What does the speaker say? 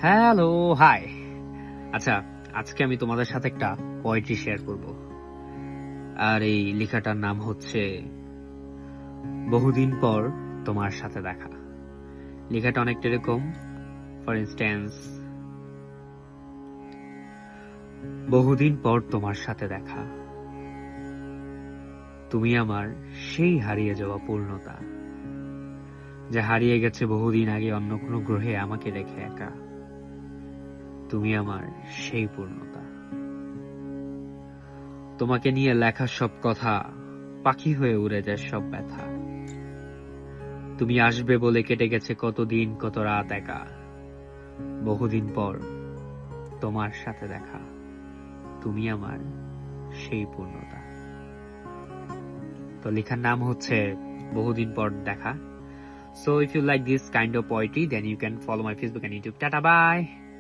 Hello, high. আচ্ছা, আজকে আমি তোমাদের সাথে একটা পোয়েট্রি শেয়ার করব। আর এই লেখাটার নাম হচ্ছে বহুদিন পর তোমার সাথে দেখা। লেখাটা অনেকটা এরকম, ফর ইনস্ট্যান্স, বহুদিন পর তোমার সাথে দেখা, তুমি আমার সেই হারিয়ে যাওয়া পূর্ণতা, যা হারিয়ে গেছে বহুদিন আগে অন্য কোনো গ্রহে আমাকে রেখে একা। তুমি আমার সেই পূর্ণতা। তোমাকে নিয়ে লেখা সব কথা পাখি হয়ে উড়ে যায় সব ব্যথা। তুমি আসবে বলে কেটে গেছে কতদিন কত রাত একা। বহুদিন পর তোমার সাথে দেখা, তুমি আমার সেই পূর্ণতা। তো লেখার নাম হচ্ছে বহুদিন পর দেখা। So if you like this kind of poetry, then you can follow my Facebook and YouTube. Tata bye.